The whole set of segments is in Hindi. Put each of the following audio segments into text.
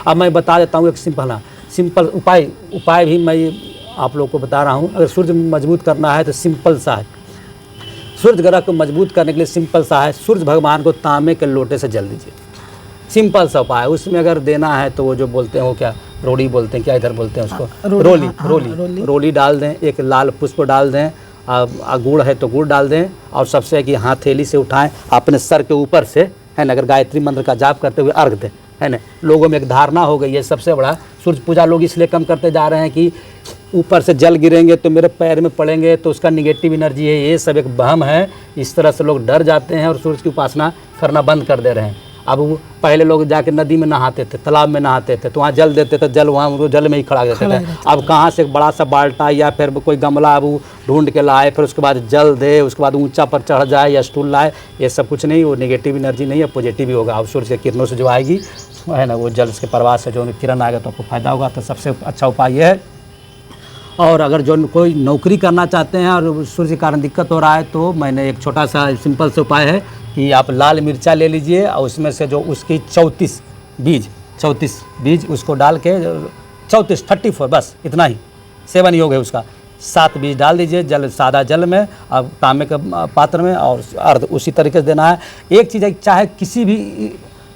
अब मैं बता देता हूँ एक सिंपल उपाय भी मैं आप लोग को बता रहा हूँ। अगर सूर्य मजबूत करना है तो सिंपल सा है। सूर्य ग्रह को मजबूत करने के लिए सिंपल सा है, सूर्य भगवान को तांबे के लोटे से जल दीजिए। सिंपल सा उपाय है। उसमें अगर देना है तो वो जो बोलते हैं वो क्या रोड़ी बोलते हैं, क्या इधर बोलते हैं उसको, रोली डाल दें, एक लाल पुष्प डाल दें, गुड़ है तो गुड़ डाल दें, और सबसे है कि हथेली से उठाएं अपने सर के ऊपर से, है ना, अगर गायत्री मंत्र का जाप करते हुए अर्घ दें, है ना। लोगों में एक धारणा हो गई है सबसे बड़ा, सूर्य पूजा लोग इसलिए कम करते जा रहे हैं कि ऊपर से जल गिरेंगे तो मेरे पैर में पड़ेंगे तो उसका निगेटिव एनर्जी है, ये सब एक वहम है। इस तरह से लोग डर जाते हैं और सूर्य की उपासना करना बंद कर दे रहे हैं। अब पहले लोग जाके नदी में नहाते थे, तालाब में नहाते थे, तो वहाँ जल देते थे, जल वहाँ उनको जल में ही खड़ा देते थे। अब कहाँ से एक बड़ा सा बाल्टा या फिर कोई गमला अब ढूंढ के लाए, फिर उसके बाद जल दे, उसके बाद ऊंचा पर चढ़ जाए या स्टूल लाए, ये सब कुछ नहीं। वो नेगेटिव एनर्जी नहीं है, पॉजिटिव ही होगा। अब सूर्य के किरणों से जो आएगी, है ना, वो जल के प्रवाह से जो किरण आएगा तो आपको फायदा होगा। तो सबसे अच्छा उपाय ये है। और अगर जो कोई नौकरी करना चाहते हैं और सूर्य के कारण दिक्कत हो रहा है, तो मैंने एक छोटा सा सिंपल से उपाय है कि आप लाल मिर्चा ले लीजिए और उसमें से जो उसकी 34 बीज उसको डाल के 34 बस इतना ही सेवन योग है उसका, 7 बीज डाल दीजिए जल, सादा जल में, अब तांबे के पात्र में, और अर्घ उसी तरीके से देना है। एक चीज़ है, चाहे किसी भी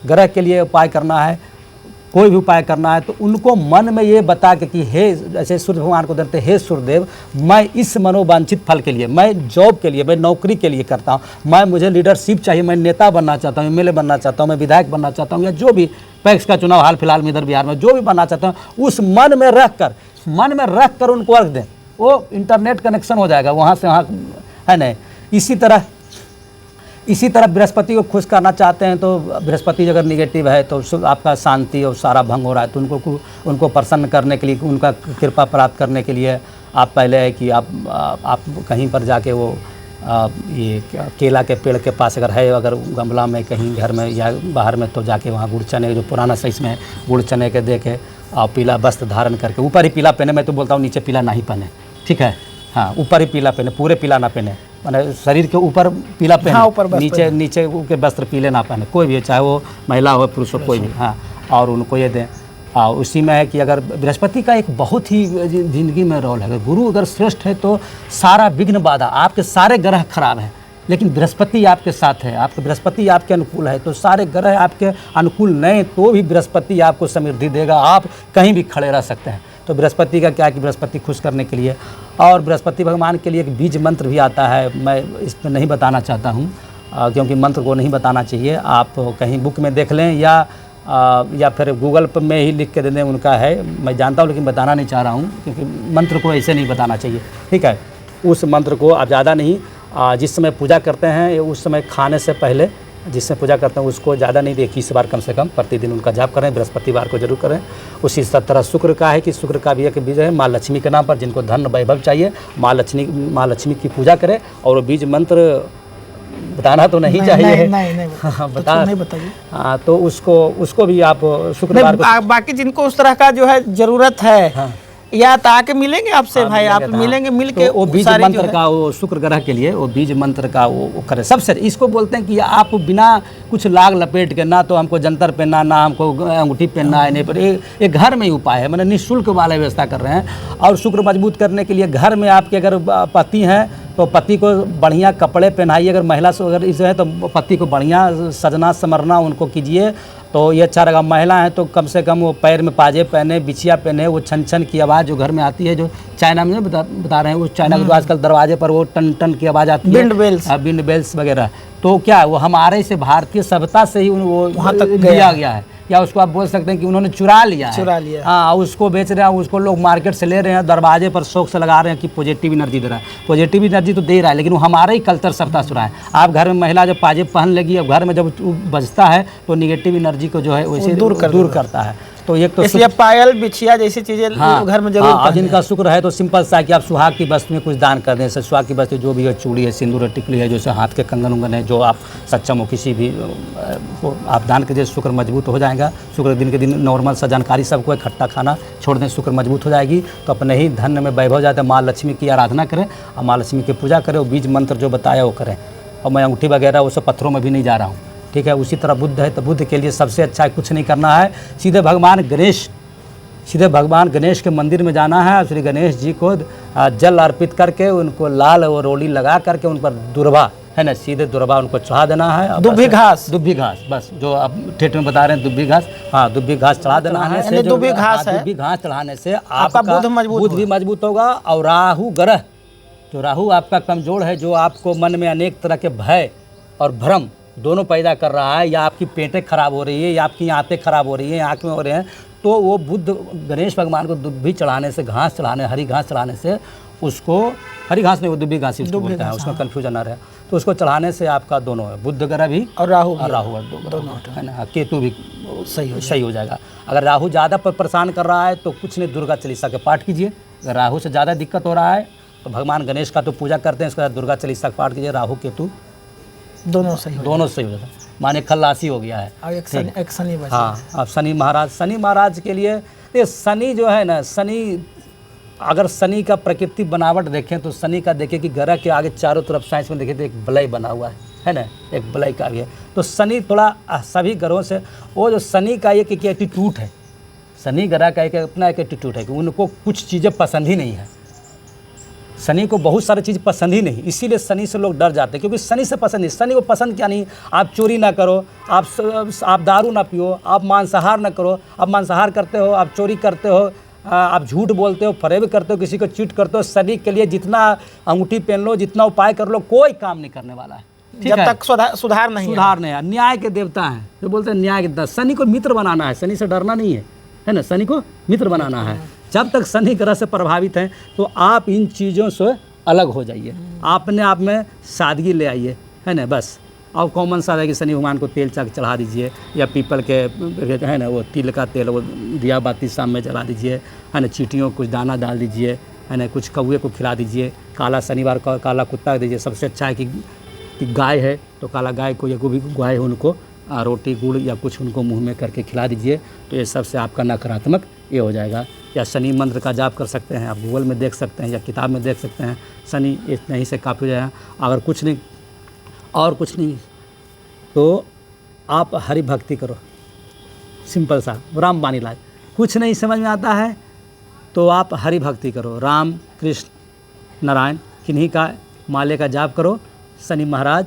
ग्रह के लिए उपाय करना है, कोई भी उपाय करना है, तो उनको मन में ये बता के कि हे, जैसे सूर्य भगवान को देते, हे सूर्यदेव, मैं इस मनोवांछित फल के लिए, मैं जॉब के लिए, मैं नौकरी के लिए करता हूँ, मुझे लीडरशिप चाहिए, मैं नेता बनना चाहता हूँ, एमएलए बनना चाहता हूँ, मैं विधायक बनना चाहता हूँ, या जो भी पैक्स का चुनाव हाल फिलहाल में इधर बिहार में जो भी बनना चाहता हूँ, उस मन में रख कर उनको अर्घ दें। वो इंटरनेट कनेक्शन हो जाएगा वहाँ से वहाँ, है नहीं। इसी तरह बृहस्पति को खुश करना चाहते हैं तो बृहस्पति अगर निगेटिव है तो आपका शांति और सारा भंग हो रहा है, तो उनको प्रसन्न करने के लिए, उनका कृपा प्राप्त करने के लिए आप पहले है कि आप कहीं पर जाके वो ये केला के पेड़ के पास अगर है, अगर गमला में कहीं घर में या बाहर में, तो जाके वहाँ गुड़ चने जो पुराना साइज में है गुड़ चने के दे के और पीला वस्त्र धारण करके, ऊपर ही पीला पहने, मैं तो बोलता हूँ नीचे पीला नहीं पहने, ठीक है, हाँ, ऊपर ही पीला पहने, पूरे पीला ना पहने, मैंने शरीर के ऊपर पीला पहने, हाँ, ऊपर नीचे के वस्त्र पीले ना पहने, कोई भी, चाहे वो महिला हो पुरुष हो, कोई भी, हाँ। और उनको ये दें। और उसी में है कि अगर बृहस्पति का एक बहुत ही ज़िंदगी में रोल है, अगर गुरु अगर श्रेष्ठ है तो सारा विघ्न बाधा, आपके सारे ग्रह खराब हैं लेकिन बृहस्पति आपके साथ है, आपके बृहस्पति आपके अनुकूल है, तो सारे ग्रह आपके अनुकूल नहीं तो भी बृहस्पति आपको समृद्धि देगा, आप कहीं भी खड़े रह सकते हैं। तो बृहस्पति का क्या कि बृहस्पति खुश करने के लिए, और बृहस्पति भगवान के लिए एक बीज मंत्र भी आता है, मैं इस पर नहीं बताना चाहता हूँ क्योंकि मंत्र को नहीं बताना चाहिए। आप कहीं बुक में देख लें या फिर गूगल पर में ही लिख के दे दें, उनका है, मैं जानता हूँ लेकिन बताना नहीं चाह रहा हूँ क्योंकि मंत्र को ऐसे नहीं बताना चाहिए, ठीक है। उस मंत्र को आप ज़्यादा नहीं, जिस समय पूजा करते हैं उस समय खाने से पहले जिससे पूजा करते हैं उसको ज़्यादा नहीं, 21 बार कम से कम प्रतिदिन उनका जाप करें, बृहस्पतिवार को जरूर करें। उसी तरह शुक्र का है कि शुक्र का भी एक बीज है माँ लक्ष्मी के नाम पर, जिनको धन वैभव चाहिए माँ लक्ष्मी की पूजा करें। और बीज मंत्र बताना तो नहीं चाहिए, नहीं बताइए। हाँ, तो उसको भी आप शुक्रवार को, बाकी जिनको उस तरह का जो है ज़रूरत है, हाँ, या तो आके मिलेंगे आपसे, हाँ, भाई आप मिलेंगे, मिल के वो बीज मंत्र का, वो शुक्र ग्रह के लिए वो बीज मंत्र का वो करें। सबसे इसको बोलते हैं कि आप बिना कुछ लाग लपेट के, ना तो हमको जंतर पहनना, ना हमको अंगूठी पहनना है, नहीं पर एक घर में ही उपाय है, मैंने निःशुल्क वाला व्यवस्था कर रहे हैं। और शुक्र मजबूत करने के लिए घर में आपके अगर पति हैं तो पति को बढ़िया कपड़े पहनाइए, अगर महिला से अगर इसे है तो पति को बढ़िया सजना समरना उनको कीजिए, तो ये अच्छा रहेगा। महिला है तो कम से कम वो पैर में पाजे पहने, बिछिया पहने, वो छन छन की आवाज़ जो घर में आती है, जो चाइना में बता रहे हैं, उस चाइना के आजकल दरवाजे पर वो टन टन की आवाज़ आती है, बिंड बेल्स वगैरह, तो क्या वो हमारे से भारतीय सभ्यता से ही वो वहाँ तक दिया गया है, या उसको आप बोल सकते हैं कि उन्होंने चुरा लिया। हाँ, उसको बेच रहे हैं, उसको लोग मार्केट से ले रहे हैं, दरवाजे पर शौक से लगा रहे हैं कि पॉजिटिव एनर्जी दे रहा है। पॉजिटिव एनर्जी तो दे रहा है लेकिन वो हमारा ही कल्चर सभ्यता चुरा है। आप घर में महिला जब पाजेब पहन लेगी, अब घर में जब बजता है तो निगेटिव एनर्जी को जो है वैसे दूर करता है। तो एक तो इसलिए पायल बिछिया जैसी चीज़ें, हाँ, घर में जरूर, हाँ, जिनका शुक्र है तो सिंपल सा कि आप सुहाग की वस्तु में कुछ दान कर दें। सुहाग की वस्तु जो भी है, चूड़ी है, सिंदूर है, टिकली है, जैसे हाथ के कंगन उंगन है, जो आप सक्षम हो किसी भी को आप दान कीजिए, शुक्र मजबूत हो जाएगा। शुक्र दिन के दिन नॉर्मल सा जानकारी सबको है, खट्टा खाना छोड़ दें, शुक्र मजबूत हो जाएगी, तो अपने ही धन में वैभव जाता है। माँ लक्ष्मी की आराधना करें और माँ लक्ष्मी की पूजा करें, और बीज मंत्र जो बताया वो करें। और मैं अंगूठी वगैरह वो सब पत्थरों में भी नहीं जा रहा हूँ, ठीक है। उसी तरह बुद्ध है, तो बुद्ध के लिए सबसे अच्छा है कुछ नहीं करना है, सीधे भगवान गणेश के मंदिर में जाना है और श्री गणेश जी को जल अर्पित करके उनको लाल और रोली लगा करके उन पर दुर्वा है ना, सीधे दुर्वा उनको चढ़ा देना है। दुब्बी घास बस, जो अब ठेठ में बता रहे हैं दुब्बी घास, हाँ दुब्बी घास चढ़ा देना है। दुब्बी घास है, दुब्बी घास चढ़ाने से आपका बुद्ध भी मजबूत होगा। और राहु ग्रह, जो राहु आपका कमजोर है, जो आपको मन में अनेक तरह के भय और भ्रम दोनों पैदा कर रहा है, या आपकी पेटें खराब हो रही है, या आपकी आंतें खराब हो रही हैं, आँख में हो रहे हैं, तो वो बुद्ध गणेश भगवान को दुब्बी चढ़ाने से, घास चढ़ाने, हरी घास चढ़ाने से, उसको हरी घास नहीं, वो दुब्बी घास उसको बोलते हैं, उसमें कन्फ्यूजन ना रहे, तो उसको चढ़ाने से आपका दोनों है, बुद्ध ग्रह भी और राहु दोनों है ना, केतु भी सही हो जाएगा। अगर राहु ज़्यादा परेशान कर रहा है तो कुछ नहीं, दुर्गा चालीसा का पाठ कीजिए। अगर राहु से ज़्यादा दिक्कत हो रहा है तो भगवान गणेश का तो पूजा करते हैं, इसके बाद दुर्गा चालीसा का पाठ कीजिए। राहु केतु दोनों सही हो जाता, माने खल्लासी हो गया है। एक शनि बचा। हाँ, अब शनि महाराज के लिए ये शनि जो है ना, शनि अगर शनि का प्रकृति बनावट देखें तो शनि का देखें कि ग्रह के आगे चारों तरफ साइंस में देखें तो एक वलय बना हुआ है ना, एक वलय का भी है। तो शनि थोड़ा सभी ग्रहों से, वो जो शनि का एक एटीट्यूड है, शनि ग्रह का एक अपना एक एटीट्यूड है कि उनको कुछ चीज़ें पसंद ही नहीं है। शनि को बहुत सारी चीज़ पसंद ही नहीं, इसीलिए शनि से लोग डर जाते हैं, क्योंकि शनि से पसंद नहीं। शनि को पसंद क्या नहीं, आप चोरी ना करो, आप दारू ना पियो, आप मांसाहार ना करो। आप मांसाहार करते हो, आप चोरी करते हो, आप झूठ बोलते हो, फरेब करते हो, किसी को चीट करते हो, शनि के लिए जितना अंगूठी पहन लो, जितना उपाय कर लो, कोई काम नहीं करने वाला है। जब तक सुधार नहीं है। न्याय के देवता हैं, जो बोलते हैं न्याय के देवता। शनि को मित्र बनाना है, शनि से डरना नहीं है ना, शनि को मित्र बनाना है। जब तक शनि ग्रह से प्रभावित हैं तो आप इन चीज़ों से अलग हो जाइए, अपने आप में सादगी ले आइए, है ना, बस। और कॉमन सा है कि शनि भगवान को तेल चढ़ा दीजिए, या पीपल के है ना वो तिल का तेल, वो दिया बाती शाम में जला दीजिए, है ना, चींटियों को कुछ दाना डाल दीजिए, है ना, कुछ कौवे को खिला दीजिए, काला शनिवार का काला कुत्ता दीजिए। सबसे अच्छा है कि गाय है तो काला गाय को, या कोई भी गाय है उनको रोटी गुड़ या कुछ उनको मुंह में करके खिला दीजिए, तो ये सबसे आपका नकारात्मक ये हो जाएगा। या शनि मंत्र का जाप कर सकते हैं, आप गूगल में देख सकते हैं या किताब में देख सकते हैं। शनि इतना ही से काफ़ी हो जाएगा। अगर कुछ नहीं और कुछ नहीं तो आप हरि भक्ति करो, सिंपल सा राम बानी लाए। कुछ नहीं समझ में आता है तो आप हरि भक्ति करो, राम कृष्ण नारायण किन्हीं का माले का जाप करो, शनि महाराज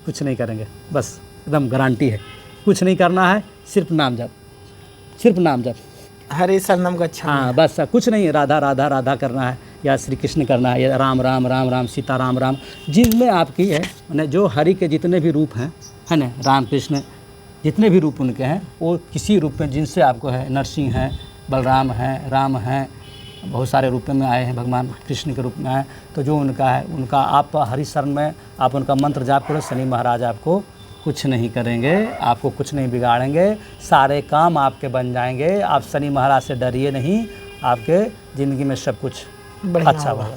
कुछ नहीं करेंगे, बस एकदम गारंटी है। कुछ नहीं करना है, सिर्फ नाम जप, सिर्फ नाम जप, हरे शरणम गच्छामि। हाँ बस, कुछ नहीं, राधा राधा राधा करना है, या श्री कृष्ण करना है, या राम राम राम राम सीता राम राम, जिनमें आपकी है ना, जो हरि के जितने भी रूप हैं, है ना, राम कृष्ण जितने भी रूप उनके हैं, वो किसी रूप में जिनसे आपको है, नरसिंह हैं, बलराम हैं, राम हैं, बहुत सारे रूप में आए हैं, भगवान कृष्ण के रूप में आए, तो जो उनका है उनका आप हरि शरण में आप उनका मंत्र जाप करो। शनि महाराज आपको कुछ नहीं करेंगे, आपको कुछ नहीं बिगाड़ेंगे, सारे काम आपके बन जाएंगे। आप शनि महाराज से डरिए नहीं, आपके ज़िंदगी में सब कुछ अच्छा होगा।